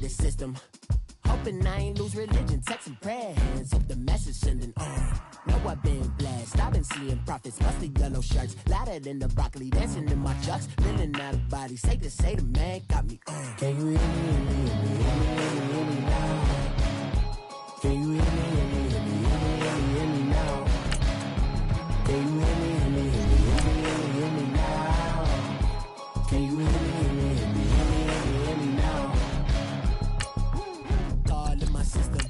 the system. Hoping I ain't lose religion, text and prayer hands. Hope the message sending on. Know I've been blessed. I've been seeing prophets, mustard yellow shirts, louder than the broccoli, dancing in my chucks, feeling out of body. Safe to say the man got me on. Can you hear me, hear me, hear me, hear me now? Can you hear me, hear me, hear me, hear me, hear me now? Can you hear me, hear me, hear me, hear me, hear me now? Can you hear me, hear me, hear me, hear me, hear me now? God in my system,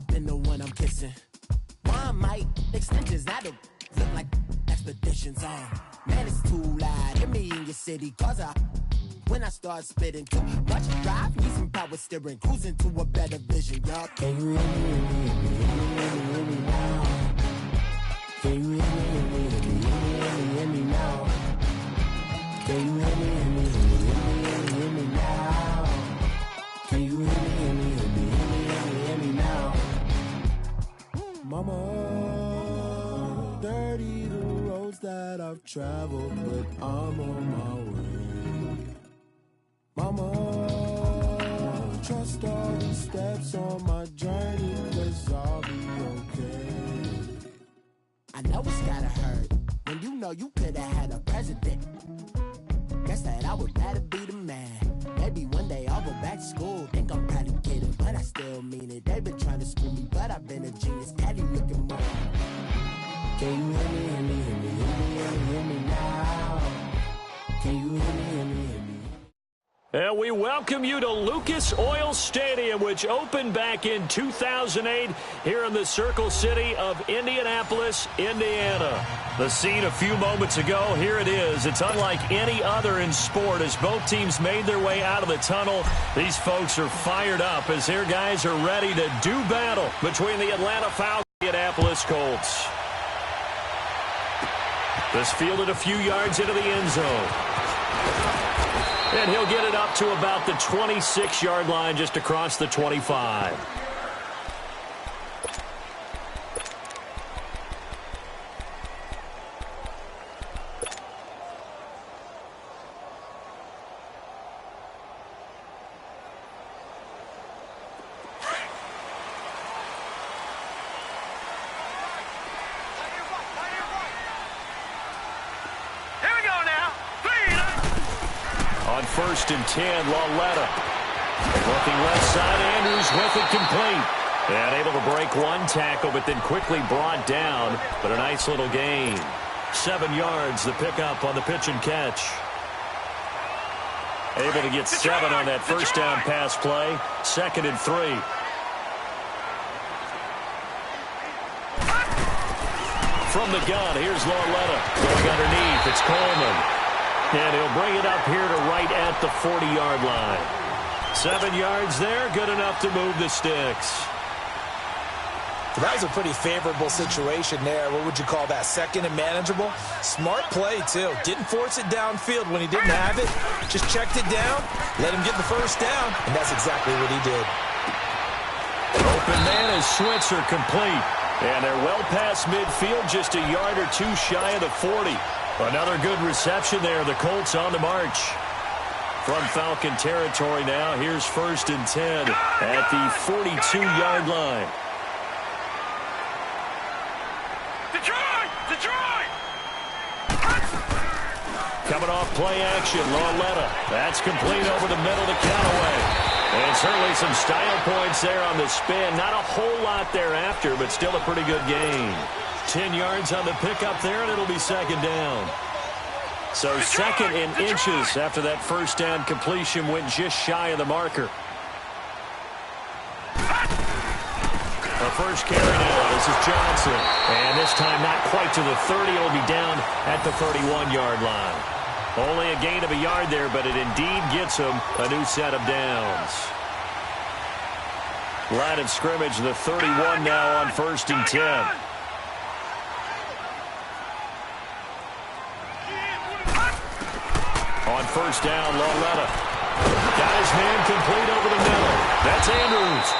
been the one I'm kissing. Why might extensions not look like expeditions on? Man, it's too loud. Hear me in your city, cause when I start spitting too much drive, need some power steering, cruising to a better vision, y'all. Can you hear me, hear me, hear me, hear me, hear me now? Can you hear me, hear me, hear me, hear me, hear me now? Can you hear me, hear me, hear me, hear me now? Can you hear me, hear me, hear me, hear me now? Mama, dirty the roads that I've traveled, but I'm on my way. Mama, trust all the steps on my journey, 'cause I'll be okay. I know it's gotta hurt when you know you could've had a president. Guess that I would rather be the man. Maybe one day I'll go back to school. Think I'm probably kidding, but I still mean it. They've been trying to school me, but I've been a genius. Caddy looking more. Can you hear me, hear me, hear me, hear me, hear me now? Can you hear me, hear me, hear me? And we welcome you to Lucas Oil Stadium, which opened back in 2008 here in the Circle City of Indianapolis, Indiana. The scene a few moments ago, here it is. It's unlike any other in sport as both teams made their way out of the tunnel. These folks are fired up as their guys are ready to do battle between the Atlanta Falcons and the Indianapolis Colts. This fielded a few yards into the end zone. And he'll get it up to about the 26-yard line, just across the 25. First and 10, Lawletta. Looking left side, Andrews with it complete. And able to break one tackle, but then quickly brought down. But a nice little gain. 7 yards, the pickup on the pitch and catch. Able to get 7 on that first down pass play. 2nd and 3. From the gun, here's Lawletta. Going underneath, it's Coleman. And he'll bring it up here to right at the 40-yard line. 7 yards there, good enough to move the sticks. That was a pretty favorable situation there. What would you call that? 2nd and manageable? Smart play, too. Didn't force it downfield when he didn't have it. Just checked it down, let him get the first down, and that's exactly what he did. Open man is Switzer complete. And they're well past midfield, just a yard or two shy of the 40. Another good reception there. The Colts on the march. From Falcon territory now, here's 1st and 10 at the 42-yard line. Detroit! Coming off play action, Lawletta. That's complete over the middle to Callaway. And certainly some style points there on the spin. Not a whole lot thereafter, but still a pretty good gain. 10 yards on the pickup there, and it'll be 2nd down. So 2nd and inches after that first down completion went just shy of the marker. The first carry now, this is Johnson. And this time not quite to the 30, it'll be down at the 31-yard line. Only a gain of a yard there, but it indeed gets him a new set of downs. Line of scrimmage, the 31 now on 1st and 10. On 1st down, Lawletta. Got his man complete over the middle. That's Andrews.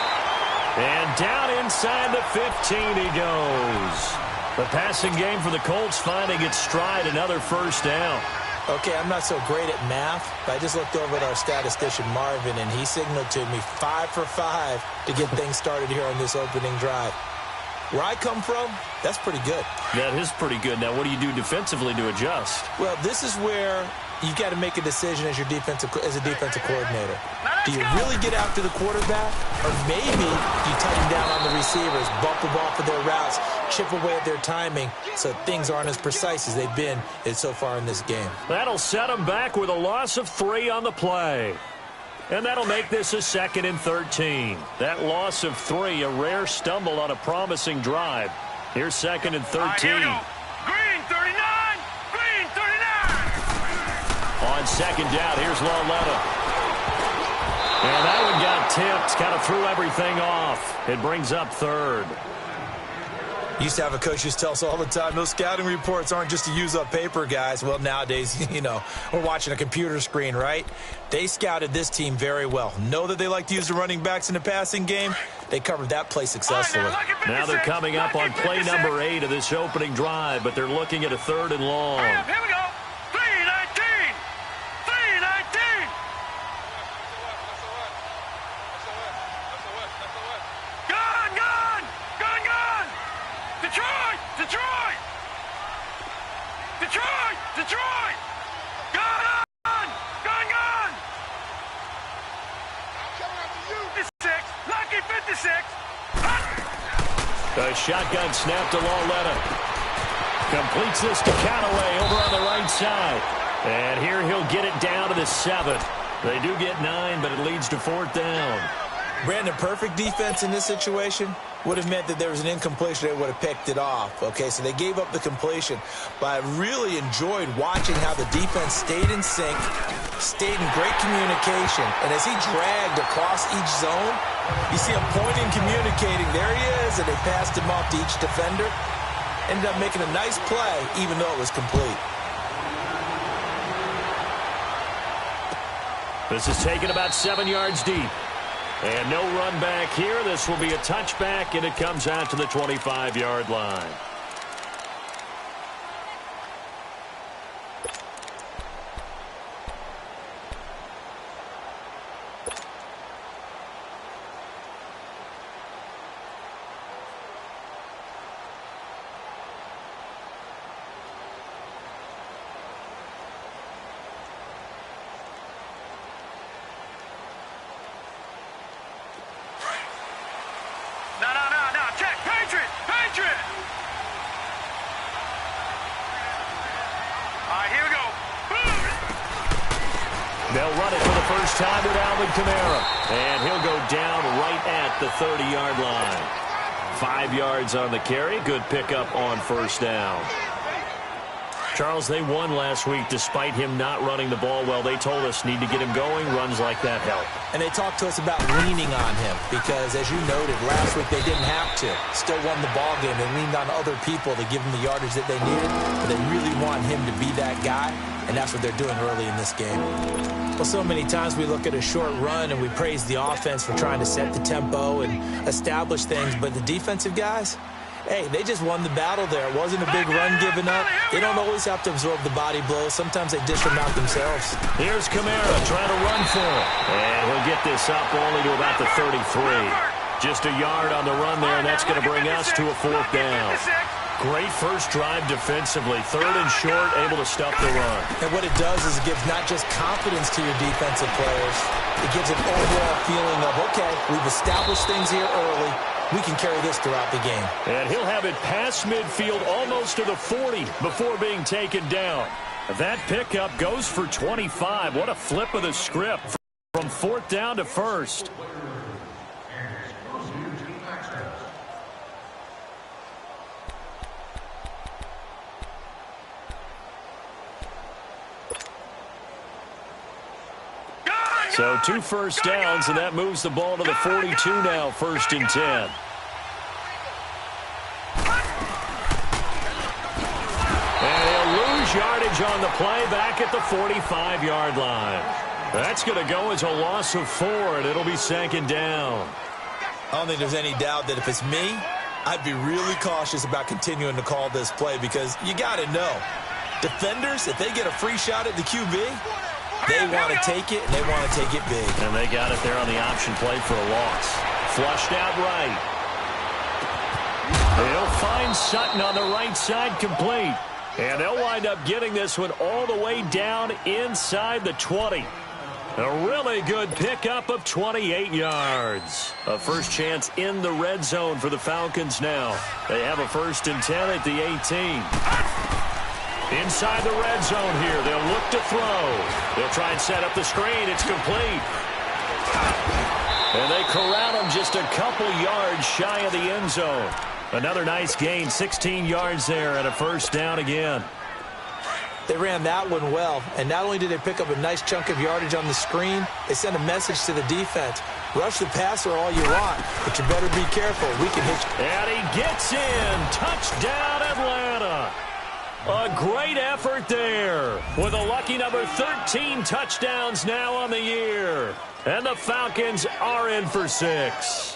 And down inside the 15 he goes. The passing game for the Colts finding its stride, another 1st down. Okay, I'm not so great at math, but I just looked over at our statistician, Marvin, and he signaled to me 5 for 5 to get things started here on this opening drive. Where I come from, that's pretty good. That is pretty good. Now, what do you do defensively to adjust? Well, this is where you got to make a decision as a defensive coordinator. Do you really get after the quarterback, or maybe you tighten down on the receivers, bump the ball for their routes, chip away at their timing so things aren't as precise as they've been so far in this game? That'll set them back with a loss of 3 on the play. And that'll make this a 2nd and 13. That loss of 3, a rare stumble on a promising drive. Here's 2nd and 13. Right, here we go. Green 39! Green 39! On 2nd down, here's Lauletta. And that one got tipped, kind of threw everything off. It brings up 3rd. Used to have a coach just tell us all the time, those scouting reports aren't just to use up paper, guys. Well, nowadays, we're watching a computer screen, right? They scouted this team very well. Know that they like to use the running backs in the passing game. They covered that play successfully. Now they're coming up on play number 8 of this opening drive, but they're looking at a 3rd and long. Here we go. 3-19. 3-19. Gun, gun. Gun, gun. Detroit. Detroit. Detroit. Detroit. Gun, gun. Gun, gun. 56. Lucky 56. The shotgun snap to Lauletta. Completes this to Callaway over on the right side. And here he'll get it down to the 7th. They do get 9, but it leads to 4th down. Brandon, perfect defense in this situation would have meant that there was an incompletion. They would have picked it off. Okay, so they gave up the completion. But I really enjoyed watching how the defense stayed in sync, stayed in great communication. And as he dragged across each zone, you see him pointing, communicating. There he is, and they passed him off to each defender. Ended up making a nice play, even though it was complete. This is taken about 7 yards deep. And no run back here. This will be a touchback, and it comes out to the 25-yard line. No. Check. Patriot. Patriot. All right, here we go. Boom. They'll run it for the first time with Alvin Kamara. And he'll go down right at the 30-yard line. 5 yards on the carry. Good pickup on 1st down. Charles, they won last week despite him not running the ball well. They told us need to get him going. Runs like that help. And they talked to us about leaning on him because, as you noted, last week they didn't have to. Still won the ball game. They leaned on other people to give them the yardage that they needed. But they really want him to be that guy, and that's what they're doing early in this game. Well, so many times we look at a short run and we praise the offense for trying to set the tempo and establish things. But the defensive guys, hey, they just won the battle there. It wasn't a big run given up. They don't always have to absorb the body blows. Sometimes they dish them out themselves. Here's Kamara trying to run for it. And he'll get this up only to about the 33. Just a yard on the run there, and that's going to bring us to a 4th down. Great first drive defensively. 3rd and short, able to stop the run. And what it does is it gives not just confidence to your defensive players. It gives an overall feeling of, okay, we've established things here early. We can carry this throughout the game. And he'll have it past midfield almost to the 40 before being taken down. That pickup goes for 25. What a flip of the script from 4th down to 1st. So 2 first downs, and that moves the ball to the 42 now, 1st and 10. And he'll lose yardage on the play back at the 45-yard line. That's going to go as a loss of 4, and it'll be 2nd down. I don't think there's any doubt that if it's me, I'd be really cautious about continuing to call this play because you got to know. Defenders, if they get a free shot at the QB, they want to take it, and they want to take it big. And they got it there on the option play for a loss. Flushed out right. They'll find Sutton on the right side, complete. And they'll wind up getting this one all the way down inside the 20. A really good pickup of 28 yards. A first chance in the red zone for the Falcons now. They have a 1st and 10 at the 18. Inside the red zone here. They'll look to throw. They'll try and set up the screen. It's complete. And they corral him just a couple yards shy of the end zone. Another nice gain, 16 yards there, and a 1st down again. They ran that one well, and not only did they pick up a nice chunk of yardage on the screen, they sent a message to the defense. Rush the passer all you want, but you better be careful. We can hit you. And he gets in. Touchdown, Atlanta. A great effort there with a lucky number 13 touchdowns now on the year. And the Falcons are in for 6.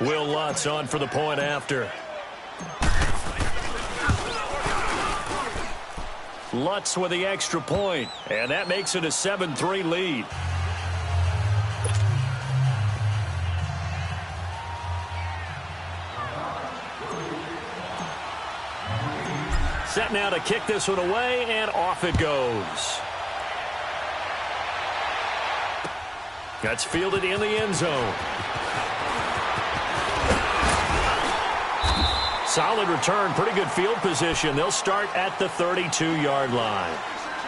Will Lutz on for the point after. Lutz with the extra point, and that makes it a 7-3 lead. Set now to kick this one away, and off it goes. That's fielded in the end zone. Solid return, pretty good field position. They'll start at the 32-yard line.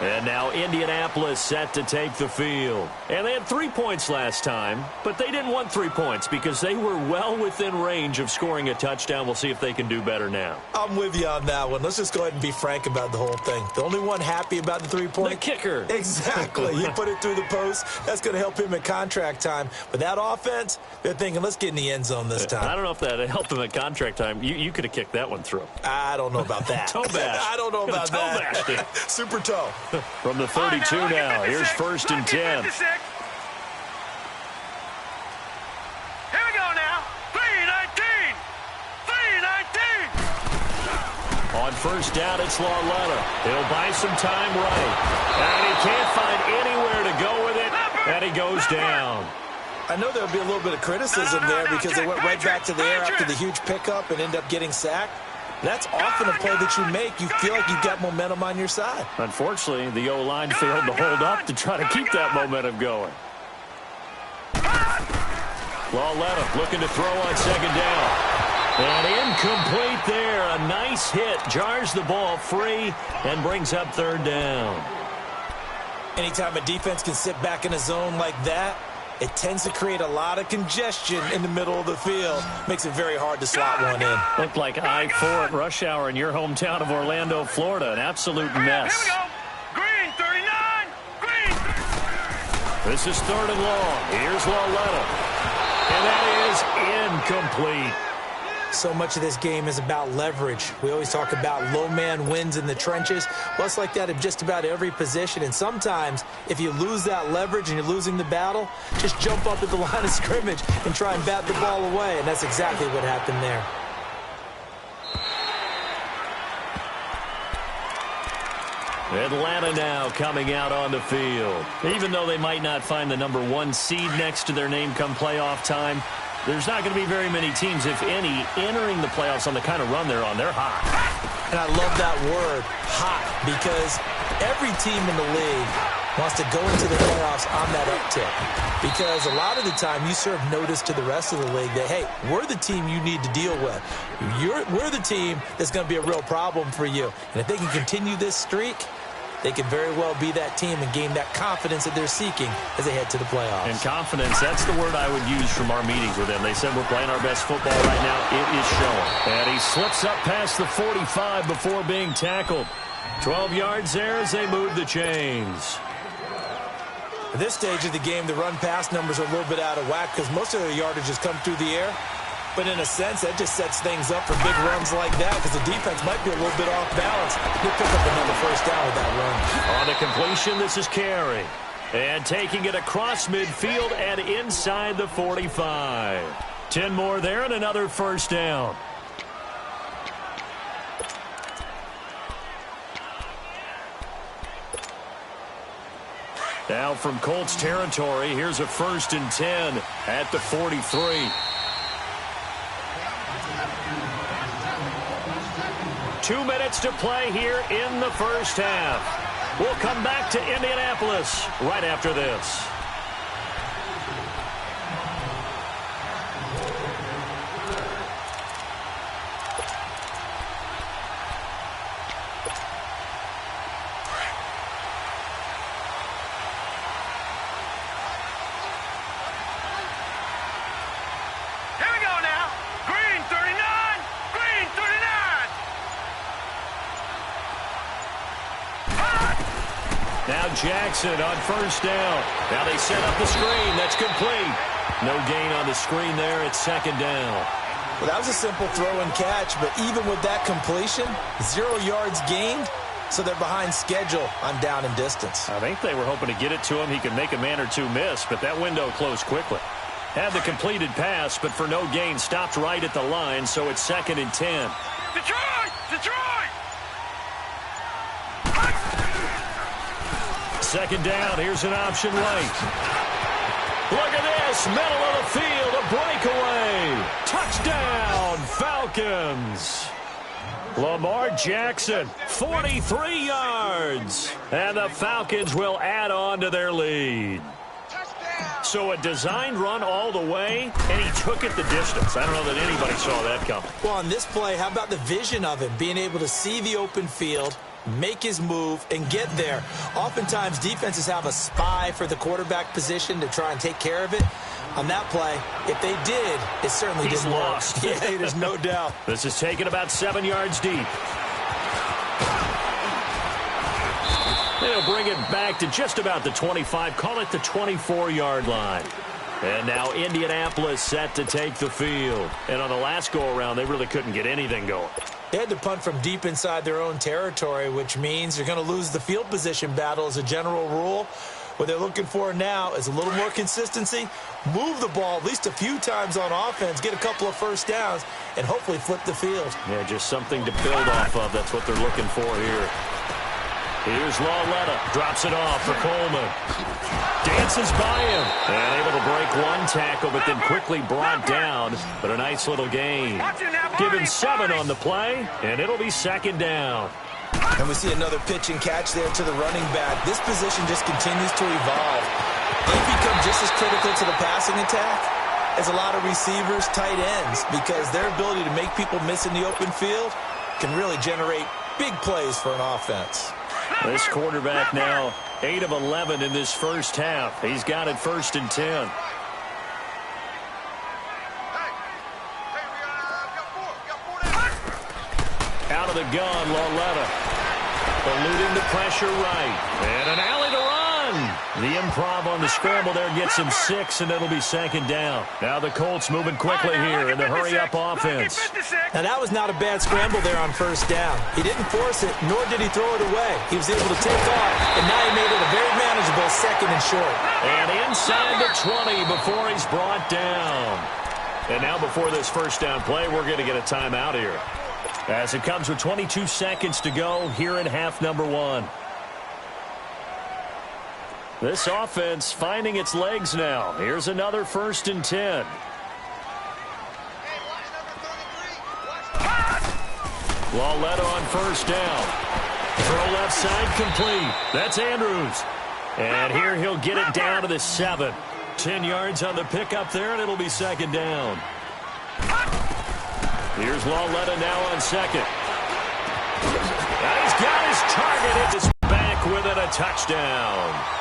And now Indianapolis set to take the field. And they had 3 points last time, but they didn't want 3 points because they were well within range of scoring a touchdown. We'll see if they can do better now. I'm with you on that one. Let's just go ahead and be frank about the whole thing. The only one happy about the 3-point? The kicker. Exactly. You put it through the post. That's going to help him in contract time. But that offense, they're thinking, let's get in the end zone this time. I don't know if that helped him at contract time. You could have kicked that one through. I don't know about that. Toe bash. I don't know about that. Toe bashed it. Super toe. From the 32 now. Here's 1st and 10. Here we go now. 3-19. 3-19. On 1st down, it's Lauletta. He'll buy some time right. And he can't find anywhere to go with it. And he goes down. I know there'll be a little bit of criticism there because they went right back to the air after the huge pickup and end up getting sacked. That's often a play that you make. You feel like you've got momentum on your side. Unfortunately, the O-line failed to hold up to try to keep that momentum going. Lauletta looking to throw on 2nd down. And incomplete there. A nice hit. Jars the ball free and brings up 3rd down. Anytime a defense can sit back in a zone like that, it tends to create a lot of congestion in the middle of the field. Makes it very hard to slot one in. Looked like I-4 at rush hour in your hometown of Orlando, Florida. An absolute mess. Here we go. Green, 39. Green. This is 3rd and long. Here's Lauletta. And that is incomplete. So much of this game is about leverage. We always talk about low man wins in the trenches. Well, it's like that in just about every position. And sometimes, if you lose that leverage and you're losing the battle, just jump up at the line of scrimmage and try and bat the ball away. And that's exactly what happened there. Atlanta now coming out on the field. Even though they might not find the number 1 seed next to their name come playoff time, there's not going to be very many teams, if any, entering the playoffs on the kind of run they're on. They're hot. And I love that word, hot, because every team in the league wants to go into the playoffs on that uptick. Because a lot of the time you serve notice to the rest of the league that, hey, we're the team you need to deal with. We're the team that's going to be a real problem for you. And if they can continue this streak, they could very well be that team and gain that confidence that they're seeking as they head to the playoffs. And confidence, that's the word I would use from our meetings with them. They said we're playing our best football right now. It is showing. And he slips up past the 45 before being tackled. 12 yards there as they move the chains. At this stage of the game, the run-pass numbers are a little bit out of whack because most of their yardage has come through the air. But in a sense, that just sets things up for big runs like that because the defense might be a little bit off balance. He'll pick up another 1st down with that run. On the completion, this is Carey. And taking it across midfield and inside the 45. 10 more there and another 1st down. Now from Colts territory, here's a 1st and 10 at the 43. 2 minutes to play here in the first half. We'll come back to Indianapolis right after this. Now Jackson on 1st down. Now they set up the screen. That's complete. No gain on the screen there. It's 2nd down. Well, that was a simple throw and catch, but even with that completion, 0 yards gained, so they're behind schedule on down and distance. I think they were hoping to get it to him. He could make a man or two miss, but that window closed quickly. Had the completed pass, but for no gain, stopped right at the line, so it's 2nd and 10. Detroit! Detroit! 2nd down, here's an option right. Look at this, middle of the field, a breakaway. Touchdown, Falcons. Lamar Jackson, 43 yards. And the Falcons will add on to their lead. So a designed run all the way, and he took it the distance. I don't know that anybody saw that coming. Well, on this play, how about the vision of him, being able to see the open field, make his move, and get there. Oftentimes, defenses have a spy for the quarterback position to try and take care of it. On that play, if they did, it certainly didn't lost. work. Yeah, there's no doubt. This is taken about 7 yards deep. They'll bring it back to just about the 25, call it the 24-yard line. And now Indianapolis set to take the field. And on the last go-around, they really couldn't get anything going. They had to punt from deep inside their own territory, which means they're going to lose the field position battle as a general rule. What they're looking for now is a little more consistency, move the ball at least a few times on offense, get a couple of 1st downs, and hopefully flip the field. Yeah, just something to build off of. That's what they're looking for here. Here's Lauletta, drops it off for Coleman. Dances by him, and able to break one tackle, but then quickly brought down, but a nice little gain. Give him 7 on the play, and it'll be 2nd down. And we see another pitch and catch there to the running back. This position just continues to evolve. They become just as critical to the passing attack as a lot of receivers, tight ends, because their ability to make people miss in the open field can really generate big plays for an offense. This quarterback now 8 of 11 in this first half. He's got it 1st and 10. Out of the gun, Lauletta. Eluding the pressure right. And an alley to run. The improv on the scramble there gets him 6, and it'll be 2nd down. Now the Colts moving quickly here in the hurry-up offense. Now that was not a bad scramble there on 1st down. He didn't force it, nor did he throw it away. He was able to take off, and now he made it a very manageable 2nd and short. And inside the 20 before he's brought down. And now before this 1st down play, we're going to get a timeout here, as it comes with 22 seconds to go here in half number 1. This offense finding its legs now. Here's another 1st and 10. Lauletta on 1st down. Throw left side complete. That's Andrews. And here he'll get it down to the 7. 10 yards on the pickup there, and it'll be 2nd down. Here's Lauletta now on 2nd. Now he's got his target. It's back with it, a touchdown.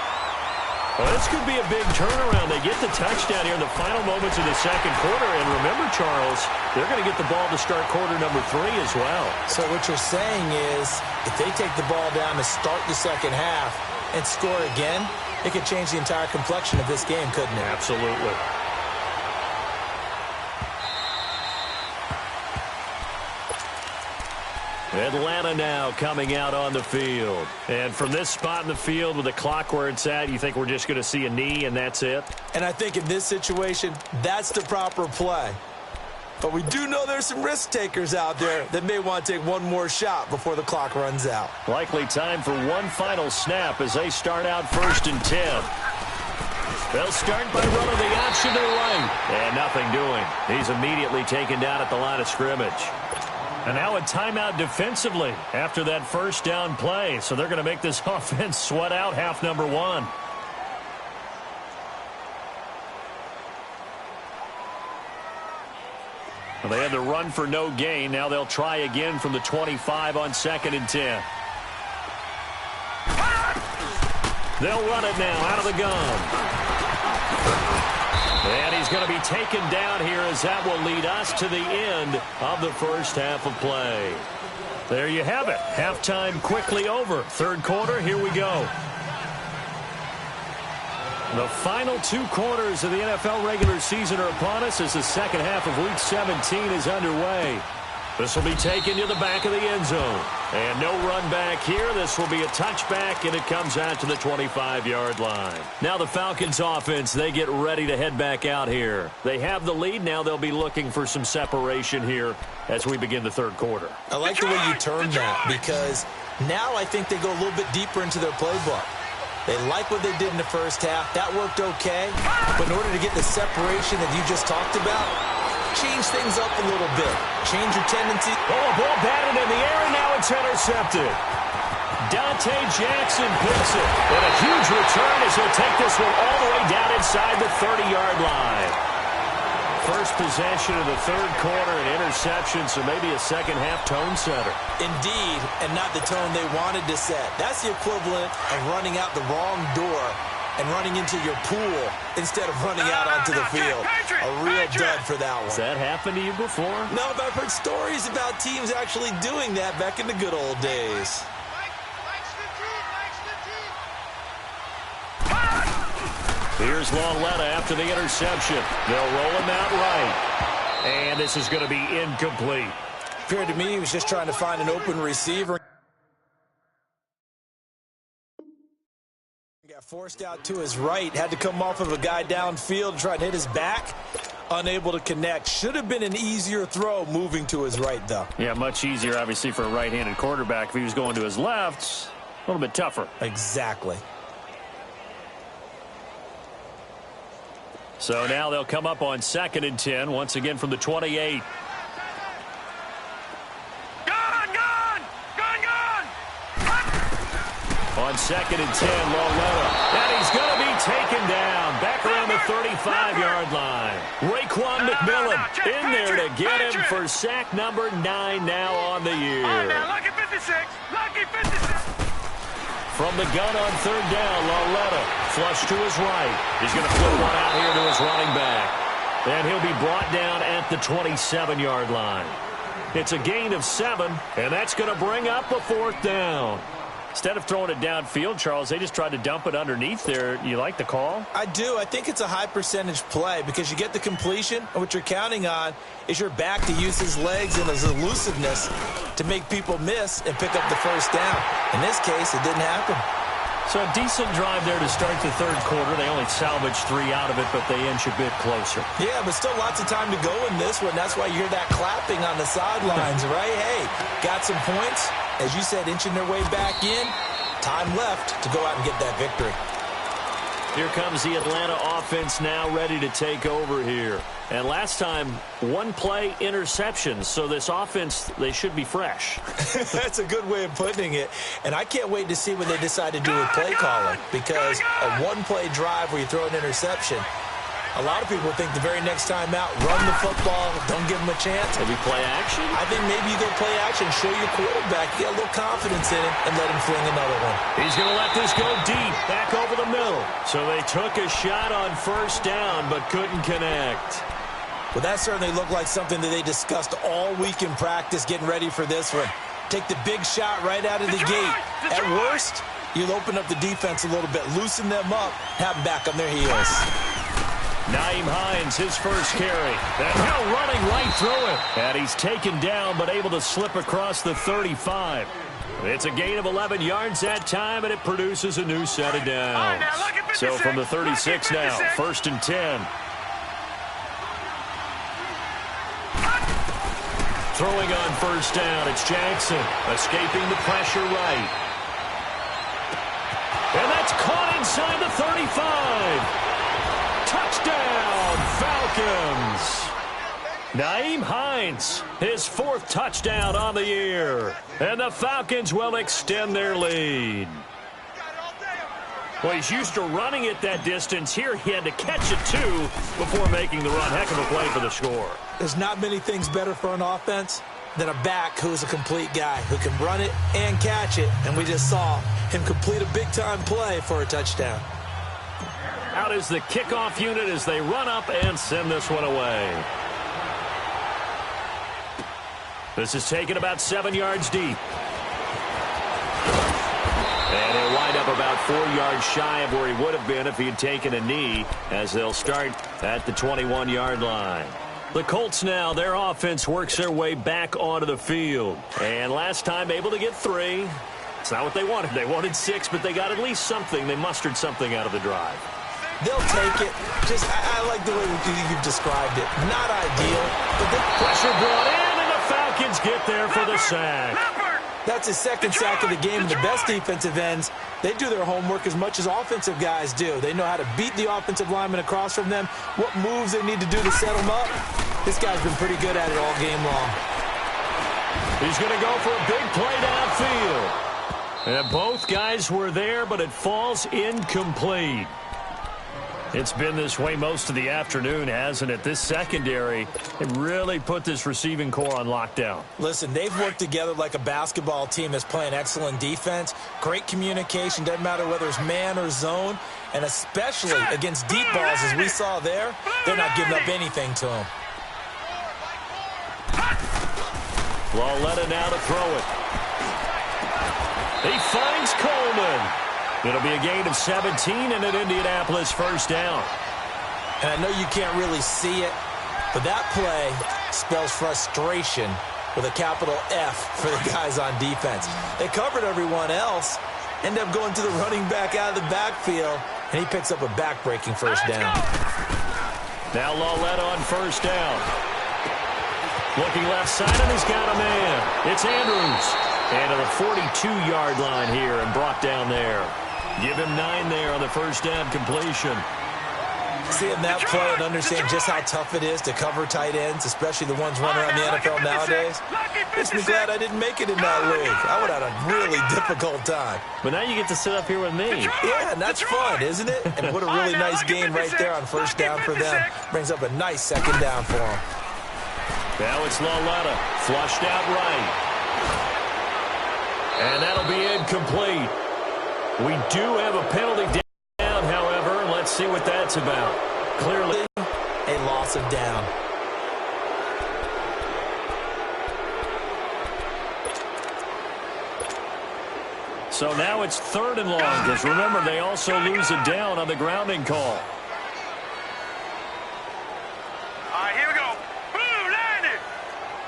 Well, this could be a big turnaround. They get the touchdown here in the final moments of the 2nd quarter. And remember, Charles, they're going to get the ball to start quarter number 3 as well. So what you're saying is if they take the ball down to start the 2nd half and score again, it could change the entire complexion of this game, couldn't it? Absolutely. Atlanta now coming out on the field. And from this spot in the field with the clock where it's at, you think we're just going to see a knee and that's it? And I think in this situation, that's the proper play. But we do know there's some risk takers out there that may want to take one more shot before the clock runs out. Likely time for one final snap as they start out 1st and 10. They'll start by running the option to the right. And nothing doing. He's immediately taken down at the line of scrimmage. And now a timeout defensively after that first down play. So they're going to make this offense sweat out half number 1. Well, they had to run for no gain. Now they'll try again from the 25 on 2nd and 10. They'll run it now out of the gun. And he's going to be taken down here as that will lead us to the end of the first half of play. There you have it. Halftime quickly over. Third quarter, here we go. The final 2 quarters of the NFL regular season are upon us as the second half of Week 17 is underway. This will be taken to the back of the end zone. And no run back here. This will be a touchback, and it comes out to the 25-yard line. Now the Falcons offense, they get ready to head back out here. They have the lead. Now they'll be looking for some separation here as we begin the third quarter. I like the way you turned that because now I think they go a little bit deeper into their playbook. They like what they did in the first half. That worked okay. But in order to get the separation that you just talked about, change things up a little bit. Change your tendency. Oh, a ball batted in the air, and now it's intercepted. Dante Jackson picks it. And a huge return as he'll take this one all the way down inside the 30-yard line. First possession of the third quarter, an interception, so maybe a second-half tone setter. Indeed, and not the tone they wanted to set. That's the equivalent of running out the wrong door and running into your pool instead of running out onto the field. A real dud for that one. Has that happened to you before? No, but I've heard stories about teams actually doing that back in the good old days. Here's Lauletta after the interception. They'll roll him out right. And this is going to be incomplete. Appeared to me he was just trying to find an open receiver. Got forced out to his right. Had to come off of a guy downfield to try and hit his back. Unable to connect. Should have been an easier throw moving to his right, though. Yeah, much easier, obviously, for a right-handed quarterback. If he was going to his left, a little bit tougher. Exactly. So now they'll come up on 2nd and 10, once again from the 28. On 2nd and 10, Lauletta. And he's going to be taken down back around the 35-yard line. Raekwon McMillan in there to get him for sack number 9 now on the year. Lucky 56. Lucky 56. From the gun on third down, Lauletta flush to his right. He's going to flip one out here to his running back. And he'll be brought down at the 27-yard line. It's a gain of 7, and that's going to bring up a fourth down. Instead of throwing it downfield, Charles, they just tried to dump it underneath there. You like the call? I do. I think it's a high percentage play because you get the completion, and what you're counting on is your back to use his legs and his elusiveness to make people miss and pick up the first down. In this case, it didn't happen. So a decent drive there to start the third quarter. They only salvaged 3 out of it, but they inch a bit closer. Yeah, but still lots of time to go in this one. That's why you hear that clapping on the sidelines, right? Hey, got some points. As you said, inching their way back in. Time left to go out and get that victory. Here comes the Atlanta offense now ready to take over here. And last time, 1 play interception. So this offense, they should be fresh. That's a good way of putting it. And I can't wait to see what they decide to do with play calling. Because a 1-play drive where you throw an interception, a lot of people think the very next time out, run the football, don't give them a chance. Maybe play action? I think maybe you go play action, show your quarterback, get a little confidence in him, and let him fling another one. He's going to let this go deep, back over the middle. So they took a shot on first down, but couldn't connect. Well, that certainly looked like something that they discussed all week in practice getting ready for this one. Take the big shot right out of the gate. At worst, you'll open up the defense a little bit, loosen them up, have them back on their heels. Nyheim Hines, his first carry. And now running right through it. And he's taken down, but able to slip across the 35. It's a gain of 11 yards that time, and it produces a new set of downs. So from the 36 now, 1st and 10. Throwing on first down, it's Jackson, escaping the pressure right. And that's caught inside the 35. Touchdown, Falcons. Nyheim Hines, his 4th touchdown on the year. And the Falcons will extend their lead. Well, he's used to running it that distance. Here he had to catch it, too, before making the run. Heck of a play for the score. There's not many things better for an offense than a back who's a complete guy, who can run it and catch it. And we just saw him complete a big-time play for a touchdown. Out is the kickoff unit as they run up and send this one away. This is taken about 7 yards deep. And he'll wind up about 4 yards shy of where he would have been if he had taken a knee, as they'll start at the 21-yard line. The Colts now, their offense works their way back onto the field. And last time able to get 3. It's not what they wanted. They wanted 6, but they got at least something. They mustered something out of the drive. They'll take it. I like the way you've described it. Not ideal, but the pressure brought in, and the Falcons get there for the sack. That's his 2nd sack of the game. And the best defensive ends, they do their homework as much as offensive guys do. They know how to beat the offensive lineman across from them, what moves they need to do to set them up. This guy's been pretty good at it all game long. He's going to go for a big play downfield. And both guys were there, but it falls incomplete. It's been this way most of the afternoon, hasn't it? This secondary, it really put this receiving core on lockdown. Listen, they've worked together like a basketball team that's playing excellent defense. Great communication, doesn't matter whether it's man or zone. And especially against deep balls, as we saw there, they're not giving up anything to them. Lauletta now to throw it. He finds Coleman. It'll be a gain of 17 and an Indianapolis first down. And I know you can't really see it, but that play spells frustration with a capital F for the guys on defense. They covered everyone else, end up going to the running back out of the backfield, and he picks up a back-breaking first down. Now Lauletta on first down. Looking left side, and he's got a man. It's Andrews. And to the 42-yard line here and brought down there. Give him 9 there on the first down completion. Seeing that play and understand just how tough it is to cover tight ends, especially the ones running around the NFL nowadays, makes me glad I didn't make it in that league. I would have had a really difficult time. But now you get to sit up here with me. Yeah, and that's fun, isn't it? And what a really nice game right there on first down for them. Brings up a nice second down for them. Now it's Lauletta, flushed out right. And that'll be incomplete. We do have a penalty down, however. Let's see what that's about. Clearly a loss of down. So now it's 3rd and long, because remember, they also lose a down on the grounding call. All right, here we go. Blue 90.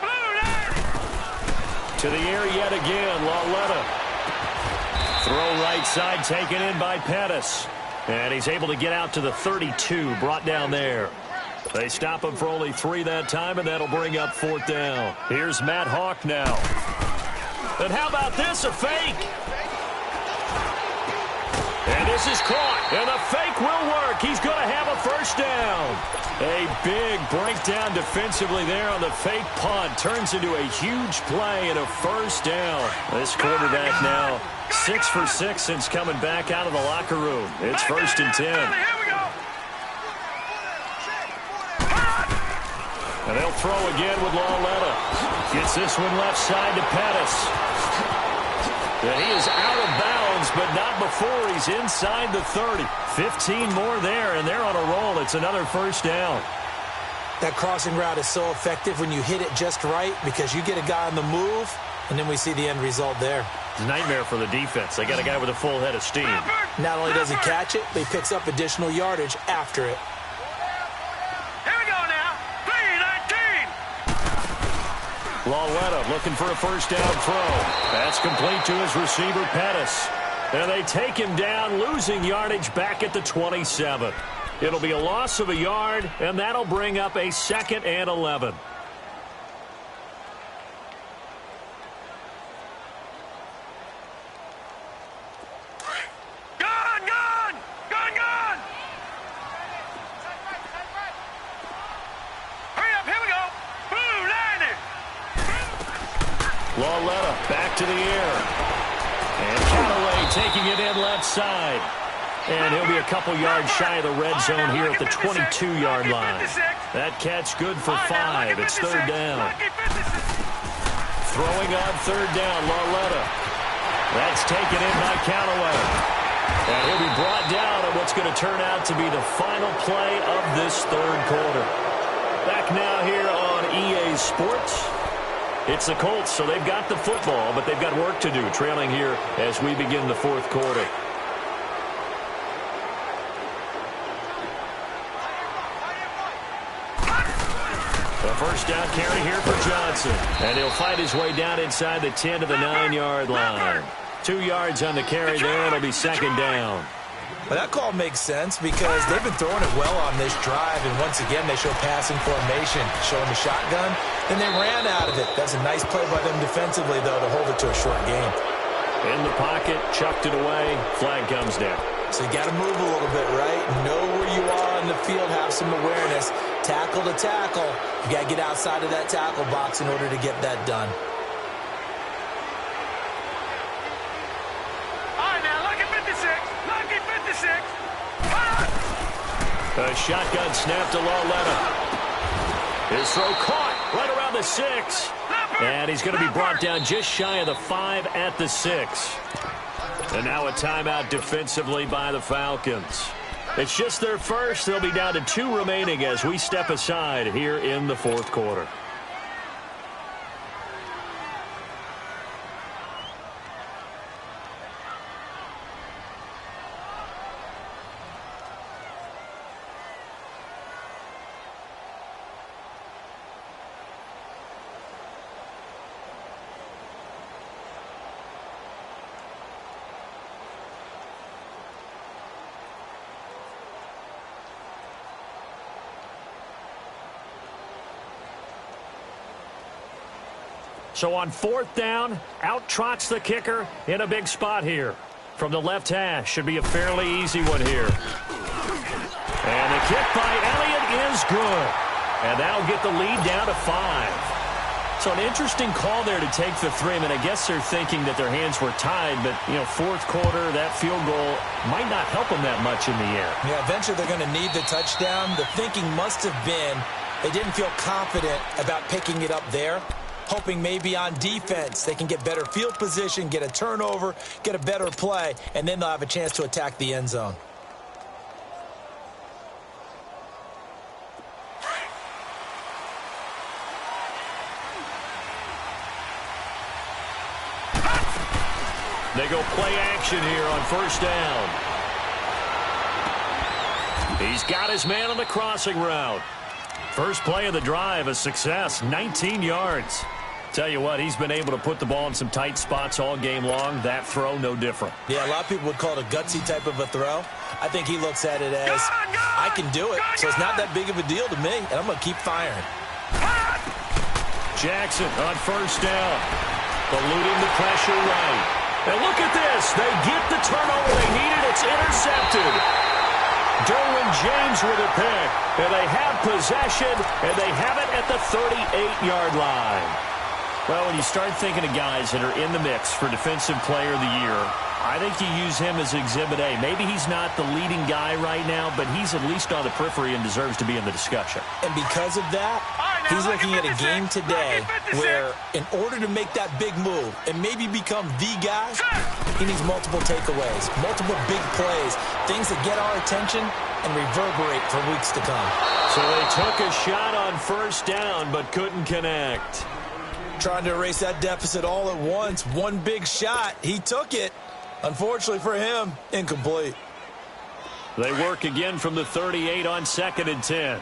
Blue 90. To the air yet again, Lauletta. Throw right side, taken in by Pettis. And he's able to get out to the 32, brought down there. They stop him for only 3 that time, and that'll bring up 4th down. Here's Matt Hawk now. And how about this, a fake? And this is caught, and the fake will work. He's going to have a first down. A big breakdown defensively there on the fake punt. Turns into a huge play and a first down. This quarterback now 6 for 6 since coming back out of the locker room. It's 1st and 10. And they'll throw again with Lauletta. Gets this one left side to Pettis. And he is out of bounds, but not before he's inside the 30. 15 more there, and they're on a roll. It's another first down. That crossing route is so effective when you hit it just right, because you get a guy on the move, and then we see the end result there. Nightmare for the defense. They got a guy with a full head of steam. Not only does he catch it, but he picks up additional yardage after it. Here we go now. 3-19. Lauletta looking for a first down throw. That's complete to his receiver, Pettis. And they take him down, losing yardage back at the 27. It'll be a loss of a yard, and that'll bring up a 2nd and 11. Lauletta back to the air. And Callaway taking it in left side. And he'll be a couple yards shy of the red zone here at the 22-yard line. That catch good for 5. It's third down. Throwing on third down, Lauletta. That's taken in by Callaway. And he'll be brought down on what's going to turn out to be the final play of this third quarter. Back now here on EA Sports. It's the Colts, so they've got the football, but they've got work to do, trailing here as we begin the fourth quarter. A first down carry here for Johnson. And he'll fight his way down inside the 10 to the 9-yard line. 2 yards on the carry there. It'll be second down. Well, that call makes sense because they've been throwing it well on this drive, and once again they show passing formation, showing the shotgun, and they ran out of it. That's a nice play by them defensively, though, to hold it to a short game. In the pocket, chucked it away, flag comes down. So you got to move a little bit, right? Know where you are on the field, have some awareness. Tackle to tackle. You got to get outside of that tackle box in order to get that done. A shotgun snap to Lauletta. His throw caught right around the 6. And he's going to be brought down just shy of the 5 at the 6. And now a timeout defensively by the Falcons. It's just their first. They'll be down to 2 remaining as we step aside here in the fourth quarter. So on fourth down, out trots the kicker in a big spot here. From the left hash, should be a fairly easy one here. And the kick by Elliott is good. And that'll get the lead down to 5. So an interesting call there to take the 3. I mean, I guess they're thinking that their hands were tied, but, you know, fourth quarter, that field goal might not help them that much in the air. Yeah, eventually they're going to need the touchdown. The thinking must have been they didn't feel confident about picking it up there, hoping maybe on defense they can get better field position, get a turnover, get a better play, and then they'll have a chance to attack the end zone. They go play action here on first down. He's got his man on the crossing route. First play of the drive, a success, 19 yards. Tell you what, he's been able to put the ball in some tight spots all game long. That throw, no different. Yeah, a lot of people would call it a gutsy type of a throw. I think he looks at it as, I can do it, so it's not that big of a deal to me, and I'm going to keep firing. Jackson on first down, eluding the pressure right. And look at this. They get the turnover they needed. It's intercepted. Derwin James with a pick. And they have possession, and they have it at the 38-yard line. Well, when you start thinking of guys that are in the mix for Defensive Player of the Year, I think you use him as Exhibit A. Maybe he's not the leading guy right now, but he's at least on the periphery and deserves to be in the discussion. And because of that, he's looking at a game today where in order to make that big move and maybe become the guy, he needs multiple takeaways, multiple big plays, things that get our attention and reverberate for weeks to come. So they took a shot on first down but couldn't connect. Trying to erase that deficit all at once. One big shot. He took it. Unfortunately for him, incomplete. They work again from the 38 on 2nd and 10.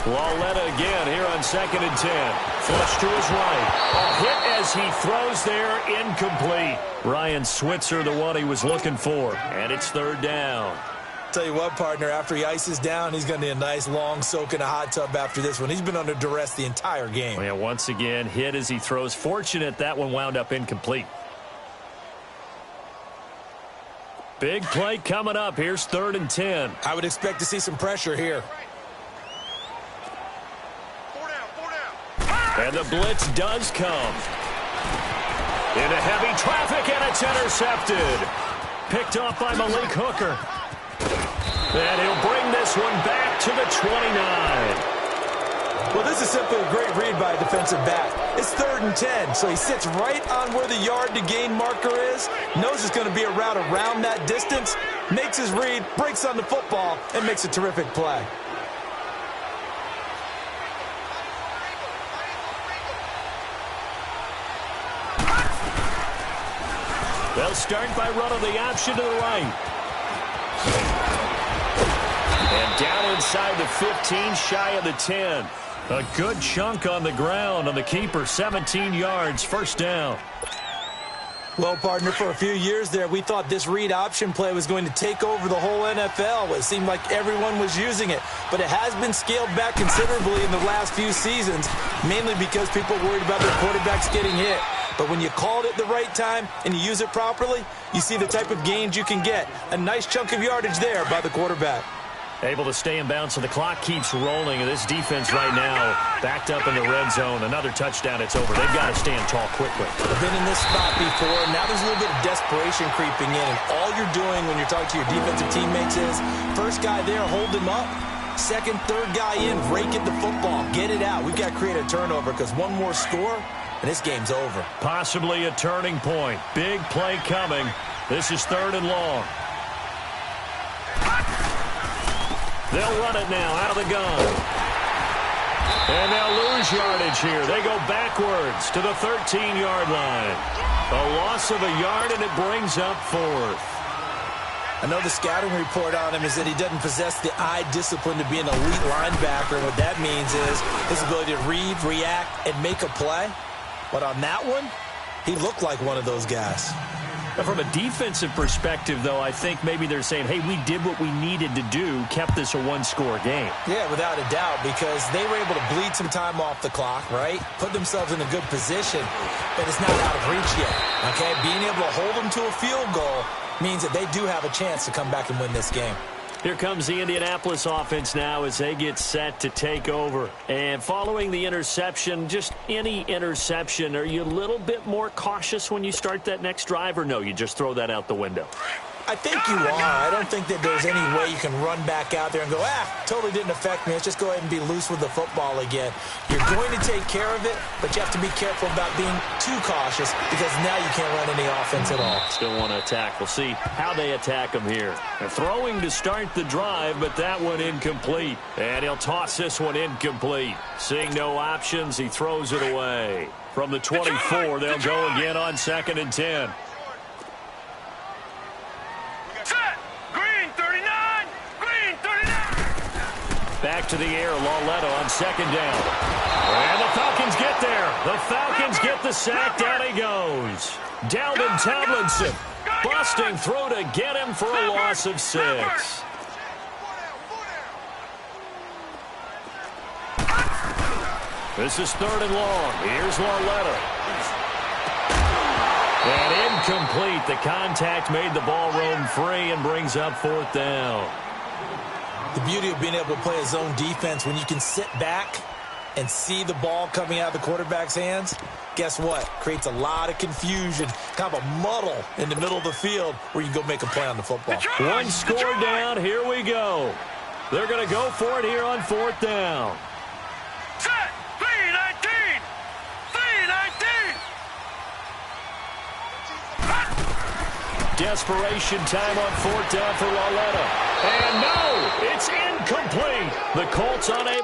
Lauletta again here on 2nd and 10. Flush to his right. A hit as he throws there, incomplete. Ryan Switzer, the one he was looking for. And it's third down. Tell you what, partner, after he ices down, he's going to need a nice long soak in a hot tub after this one. He's been under duress the entire game. Yeah, once again, hit as he throws. Fortunate that one wound up incomplete. Big play coming up. Here's 3rd and 10. I would expect to see some pressure here. And the blitz does come. Into heavy traffic, and it's intercepted. Picked off by Malik Hooker. And he'll bring this one back to the 29. Well, this is simply a great read by a defensive back. It's 3rd and 10, so he sits right on where the yard-to-gain marker is, knows it's going to be a route around that distance, makes his read, breaks on the football, and makes a terrific play. They'll start by running the option to the right. And down inside the 15, shy of the 10. A good chunk on the ground on the keeper, 17 yards, first down. Well, partner, for a few years there, we thought this read option play was going to take over the whole NFL. It seemed like everyone was using it, but it has been scaled back considerably in the last few seasons, mainly because people are worried about their quarterbacks getting hit. But when you call it at the right time and you use it properly, you see the type of gains you can get. A nice chunk of yardage there by the quarterback. Able to stay in bounds, so the clock keeps rolling. And this defense right now backed up in the red zone. Another touchdown, it's over. They've got to stand tall quickly. They've been in this spot before. Now there's a little bit of desperation creeping in. And all you're doing when you're talking to your defensive teammates is, first guy there, hold him up. Second, third guy in, rake at the football. Get it out. We've got to create a turnover because one more score, and this game's over. Possibly a turning point. Big play coming. This is 3rd and long. They'll run it now out of the gun. And they'll lose yardage here. They go backwards to the 13-yard line. A loss of a yard, and it brings up 4th. I know the scouting report on him is that he doesn't possess the eye discipline to be an elite linebacker. And what that means is his ability to read, react, and make a play. But on that one, he looked like one of those guys. From a defensive perspective, though, I think maybe they're saying, hey, we did what we needed to do, kept this a one-score game. Yeah, without a doubt, because they were able to bleed some time off the clock, right? Put themselves in a good position, but it's not out of reach yet, okay? Being able to hold them to a field goal means that they do have a chance to come back and win this game. Here comes the Indianapolis offense now as they get set to take over. And following the interception, just any interception, are you a little bit more cautious when you start that next drive, or no, you just throw that out the window? I think you are. I don't think that there's any way you can run back out there and go, totally didn't affect me. Let's just go ahead and be loose with the football again. You're going to take care of it, but you have to be careful about being too cautious because now you can't run any offense at all. Still want to attack. We'll see how they attack them here. They're throwing to start the drive, but that one incomplete. And he'll toss this one incomplete. Seeing no options, he throws it away. From the 24, they'll go again on 2nd and 10. Back to the air, Lauletta on 2nd down. And the Falcons get there. The Falcons get the sack. Down he goes. Dalvin Tomlinson busting through to get him for a loss of 6. This is 3rd and long. Here's Lauletta. And incomplete. The contact made the ball roam free and brings up 4th down. The beauty of being able to play a zone defense when you can sit back and see the ball coming out of the quarterback's hands, guess what? Creates a lot of confusion, kind of a muddle in the middle of the field where you can go make a play on the football. One score down. Here we go. They're going to go for it here on 4th down. Set. 3-19. 3-19. Desperation time on 4th down for Lauletta. And no, it's incomplete. The Colts unable.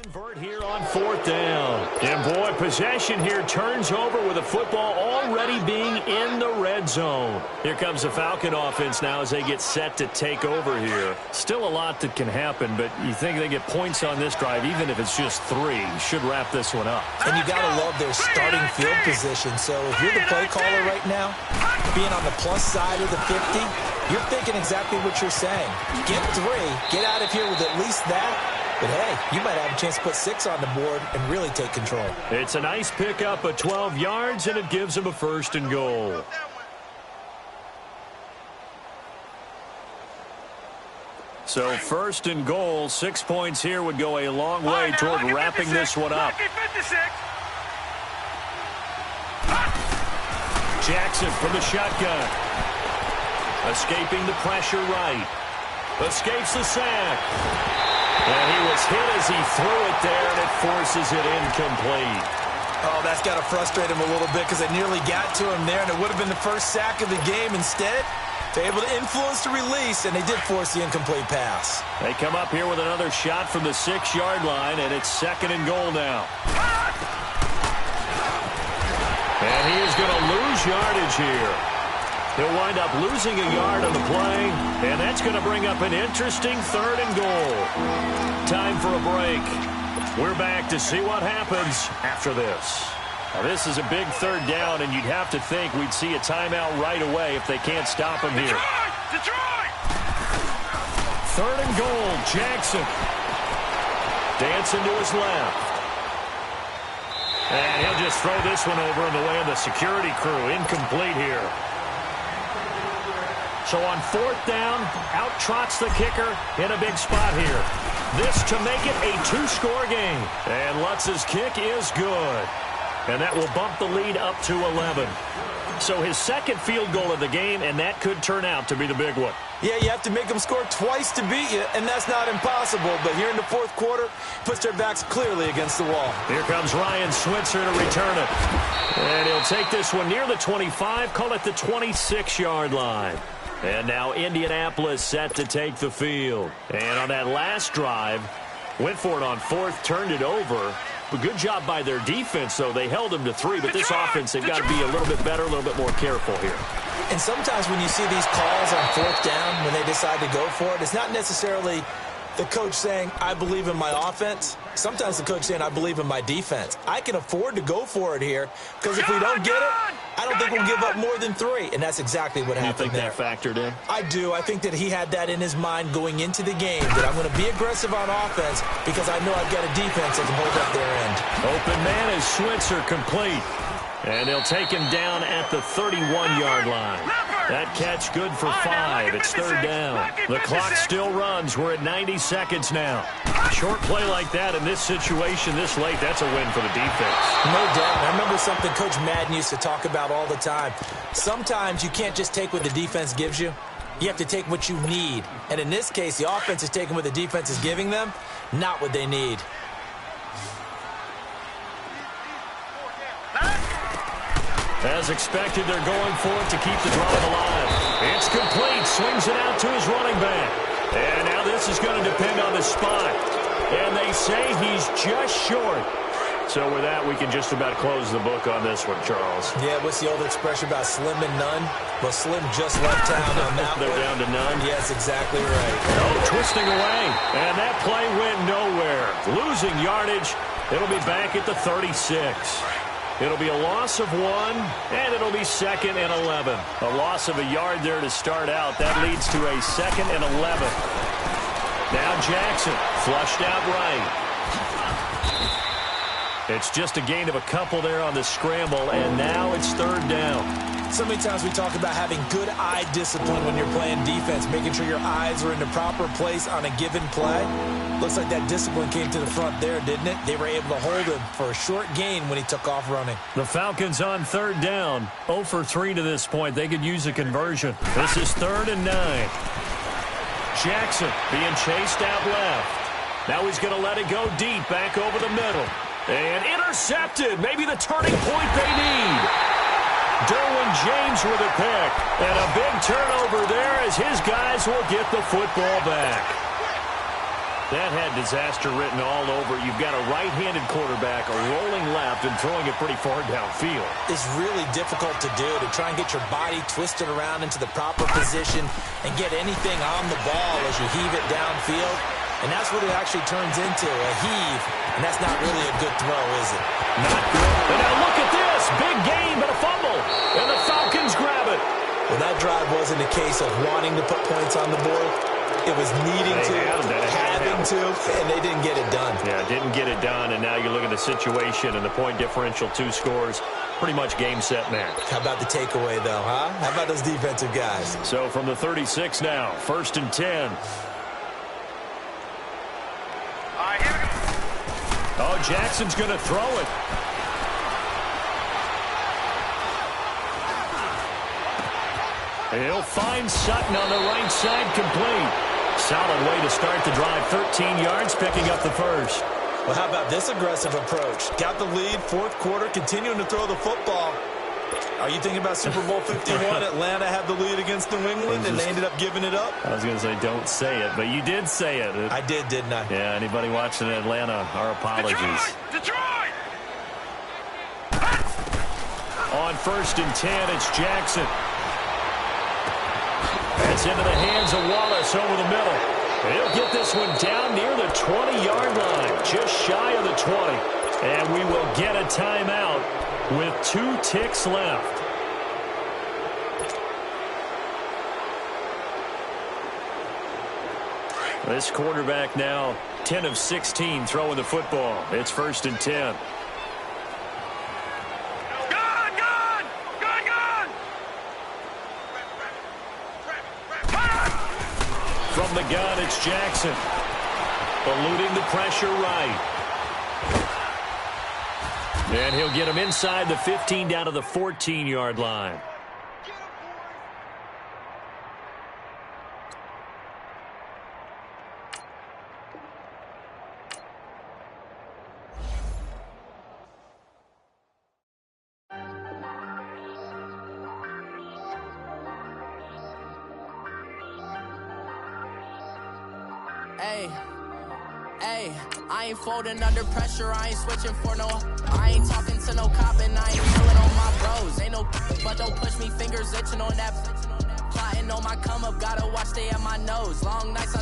Convert here on 4th down. And boy, possession here turns over with the football already being in the red zone. Here comes the Falcon offense now as they get set to take over here. Still a lot that can happen, but you think they get points on this drive, even if it's just 3, should wrap this one up. And you got to love their starting field position. So if you're the play caller right now, being on the plus side of the 50, you're thinking exactly what you're saying. Get 3, get out of here with at least that. But, hey, you might have a chance to put 6 on the board and really take control. It's a nice pickup of 12 yards, and it gives them a 1st and goal. So first and goal, 6 points here would go a long way toward wrapping this one up. Jackson from the shotgun. Escaping the pressure right. Escapes the sack. And he was hit as he threw it there, and it forces it incomplete. Oh, that's got to frustrate him a little bit because it nearly got to him there, and it would have been the first sack of the game. Instead, they're able to influence the release, and they did force the incomplete pass. They come up here with another shot from the 6-yard line, and it's second and goal now. And he is going to lose yardage here. He'll wind up losing a yard on the play, and that's going to bring up an interesting third and goal. Time for a break. We're back to see what happens after this. Now, this is a big third down, and you'd have to think we'd see a timeout right away if they can't stop him here. Detroit! Third and goal, Jackson. Dancing to his left. And he'll just throw this one over in the way of the security crew. Incomplete here. So on fourth down, out trots the kicker in a big spot here. This to make it a 2-score game. And Lutz's kick is good. And that will bump the lead up to 11. So his second field goal of the game, and that could turn out to be the big one. Yeah, you have to make them score twice to beat you, and that's not impossible. But here in the fourth quarter, puts their backs clearly against the wall. Here comes Ryan Switzer to return it. And he'll take this one near the 25, call it the 26-yard line. And now Indianapolis set to take the field. And on that last drive, went for it on fourth, turned it over. But good job by their defense, though. They held them to 3, but this offense, they've got to be a little bit better, a little bit more careful here. And sometimes when you see these calls on fourth down, when they decide to go for it, it's not necessarily the coach saying, I believe in my offense. Sometimes the coach saying, I believe in my defense. I can afford to go for it here because if we don't get it, I don't think we'll give up more than 3. And that's exactly what happened there. You think that factored in? I do. I think that he had that in his mind going into the game, that I'm going to be aggressive on offense because I know I've got a defense that can hold up their end. Open man is Switzer, complete. And they'll take him down at the 31-yard line. That catch good for 5. It's third down. The clock still runs. We're at 90 seconds now. Short play like that in this situation this late, that's a win for the defense. No doubt. I remember something Coach Madden used to talk about all the time. Sometimes you can't just take what the defense gives you. You have to take what you need. And in this case, the offense is taking what the defense is giving them, not what they need. As expected, they're going for it to keep the drive alive. It's complete. Swings it out to his running back. And now this is going to depend on the spot. And they say he's just short. So with that, we can just about close the book on this one, Charles. Yeah, what's the old expression about slim and none? Well, Slim just left town on that They're one. down to none. Yes, exactly right. Oh, twisting away. And that play went nowhere. Losing yardage. It'll be back at the 36. It'll be a loss of 1, and it'll be second and 11. A loss of a yard there to start out. That leads to a second and 11. Now Jackson, flushed out right. It's just a gain of a couple there on the scramble, and now it's third down. So many times we talk about having good eye discipline when you're playing defense, making sure your eyes are in the proper place on a given play. Looks like that discipline came to the front there, didn't it? They were able to hold him for a short gain when he took off running. The Falcons on third down. 0 for 3 to this point. They could use a conversion. This is third and 9. Jackson being chased out left. Now he's going to let it go deep, back over the middle. And intercepted. Maybe the turning point they need. Derwin James with a pick. And a big turnover there as his guys will get the football back. That had disaster written all over. You've got a right-handed quarterback, a rolling left, and throwing it pretty far downfield. It's really difficult to do, to try and get your body twisted around into the proper position and get anything on the ball as you heave it downfield. And that's what it actually turns into, a heave. And that's not really a good throw, is it? Not good. And now look at this. Big game, but a fumble. And the Falcons grab it. Well, that drive wasn't a case of wanting to put points on the board. It was needing to, having to, and they didn't get it done. Yeah, didn't get it done, and now you look at the situation and the point differential, 2 scores, pretty much game, set, match. How about the takeaway, though, huh? How about those defensive guys? So from the 36 now, first and 10. Oh, Jackson's going to throw it. He'll find Sutton on the right side, complete. Solid way to start the drive. 13 yards, picking up the first. Well, how about this aggressive approach? Got the lead, fourth quarter, continuing to throw the football. Are you thinking about Super Bowl 51? Atlanta had the lead against New England, and they ended up giving it up? I was going to say, don't say it, but you did say it. I did, didn't I? Yeah, anybody watching Atlanta, our apologies. Detroit! On 1st and 10, it's Jackson. That's into the hands of Wallace over the middle. He'll get this one down near the 20-yard line, just shy of the 20. And we will get a timeout with 2 ticks left. This quarterback now 10 of 16 throwing the football. It's 1st and 10. From the gun, it's Jackson. Eluding the pressure right. And he'll get him inside the 15 down to the 14-yard line. I ain't folding under pressure, I ain't switching for no. I ain't talking to no cop and I ain't telling on my bros. Ain't no but don't push me, fingers itching on that. Plotting on my come up, gotta watch stay at my nose. Long nights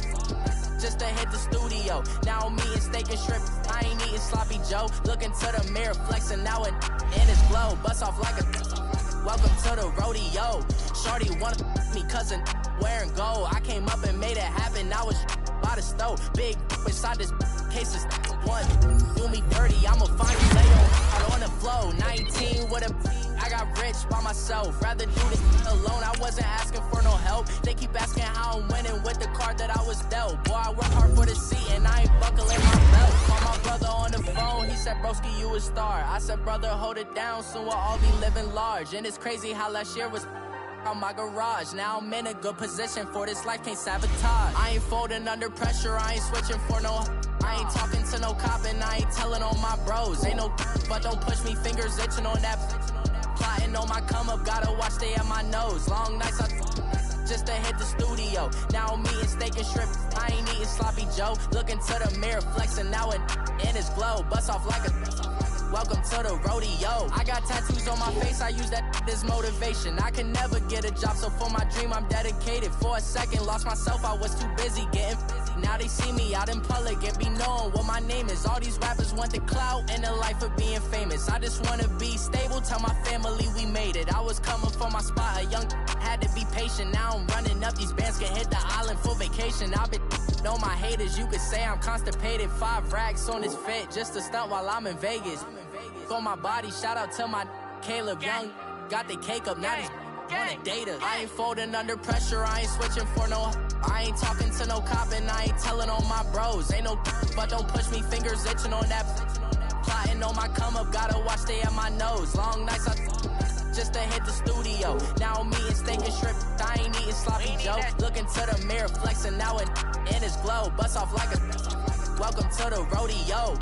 just to hit the studio. Now I'm eating steak and shrimp, I ain't eating sloppy Joe. Looking to the mirror, flexing now and in his glow. Bust off like a welcome to the rodeo. Shorty wanted me cousin wearing gold. I came up and made it happen, I was by the stove. Big inside this case is one. Do me dirty, I'ma find you later. Out on the flow, 19 with a I got rich by myself. Rather do this alone, I wasn't asking for no help. They keep asking how I'm winning with the card that I was dealt. Boy, I work hard for the seat and I ain't buckling my belt. Call my brother on the phone, he said, broski, you a star. I said, brother, hold it down, soon we'll all be living large. And it's crazy how last year was on my garage. Now I'm in a good position for this life, can't sabotage. I ain't folding under pressure, I ain't switching for no. I ain't talking to no cop and I ain't telling on my bros. Ain't no but don't push me, fingers itching on that. Plotting on my come up, gotta watch stay at my nose. Long nights just to hit the studio. Now I'm eating steak and shrimp, I ain't eating sloppy Joe. Looking to the mirror, flexing now and in his glow. Bust off like a welcome to the rodeo. I got tattoos on my face, I use that as motivation. I can never get a job, so for my dream I'm dedicated. For a second, lost myself, I was too busy getting busy. Now they see me out in public and be knowing what my name is. All these rappers want the clout and the life of being famous. I just wanna be stable, tell my family we made it. I was coming for my spot, a young had to be patient. Now I'm running up, these bands can hit the island for vacation. I've been on my haters, you could say I'm constipated. 5 racks on this fit, just to stunt while I'm in Vegas. For my body, shout out to my Caleb Young. Got the cake up, now they wanna date us. I ain't folding under pressure, I ain't switching for no. I ain't talking to no cop and I ain't telling on my bros. Ain't no but don't push me, fingers itching on that. Plotting on my come up, gotta watch stay at my nose. Long nights just to hit the studio. Now I'm eating steak and shrimp, I ain't eating sloppy Joe. Looking to the mirror, flexing now and in his glow. Bust off like a welcome to the rodeo.